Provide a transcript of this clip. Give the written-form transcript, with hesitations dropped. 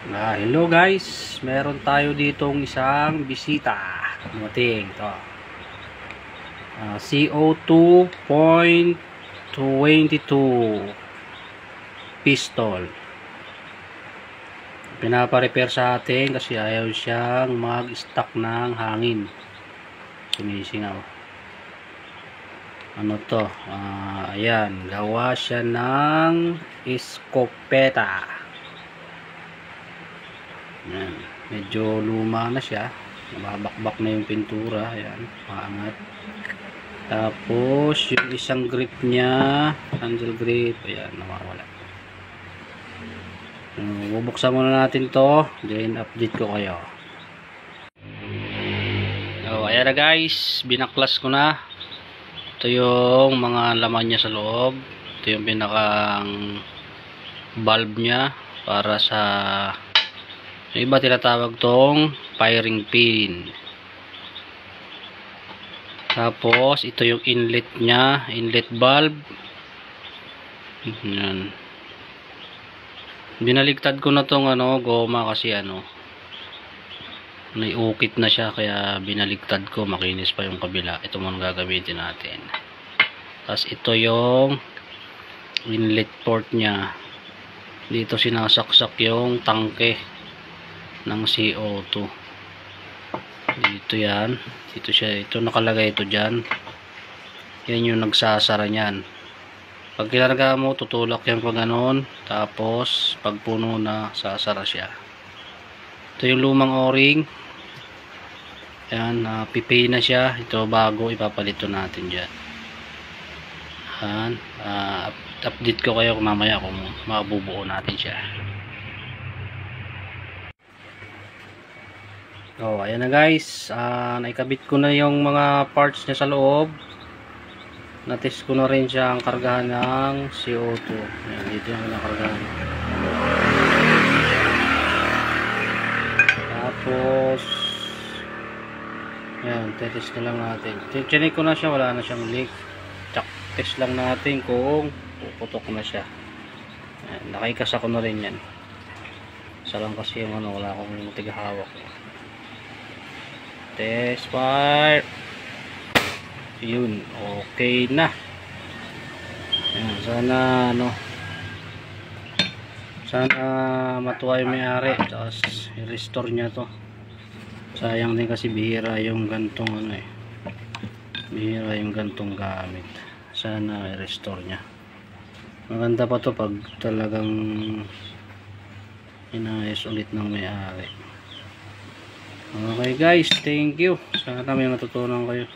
Hello guys, meron tayo ditong isang bisita. Dumating to. CO2.22 pistol. Pinapa-repair sa atin kasi ayaw siyang mag-stack ng hangin. Sumisingaw. Ano to? Ayan, gawa siya ng iskopeta. Ayan, medyo luma na siya, nababakbak na yung pintura. Ayan, maangat. Tapos yung isang grip niya, handle grip, ayan, nawawala. Bubuksan muna natin to, then update ko kayo. Ayan na guys, binaklas ko na. Ito yung mga laman niya sa loob. Ito yung pinakang valve niya para sa yung iba tinatawag tong firing pin. Tapos ito yung inlet nya, inlet valve. Yan. Binaligtad ko na tong goma kasi naiukit na siya, kaya binaligtad ko, makinis pa yung kabila. Ito muna gagamitin natin. Tapos ito yung inlet port nya. Dito sinasaksak yung tangke ng CO2. Dito yan. Dito siya. Ito nakalagay ito dyan. Yan yung nagsasara nyan. Pag kinarga mo, tutulak yan pag ganon. Tapos, pag puno na, sasara siya. Ito yung lumang o-ring. Yan. Pipay na siya. Ito bago. Ipapalito natin dyan. Yan. Update ko kayo mamaya kung mabubuo natin siya. Ayan na guys, naikabit ko na yung mga parts niya sa loob. Natest ko na rin siya ang kargahan ng CO2. Ayan, dito yung nakargahan. Tapos ayan, test na lang natin. Chinek ko na siya, wala na siyang leak. Test lang natin kung puputok na siya. Ayan, nakaikas ako na rin yan. Isa lang kasi yung wala akong tigahawak. Test fire. Yun, okay na. Ayan, sana matuwa yung may-ari, tapos i-restore niya to. Sayang din kasi bihira yung gantong bihira yung gantong gamit. Sana i-restore niya. Maganda pa to pag talagang inayos ulit ng may-ari. Okay guys, thank you. Sana may matutunan kayo.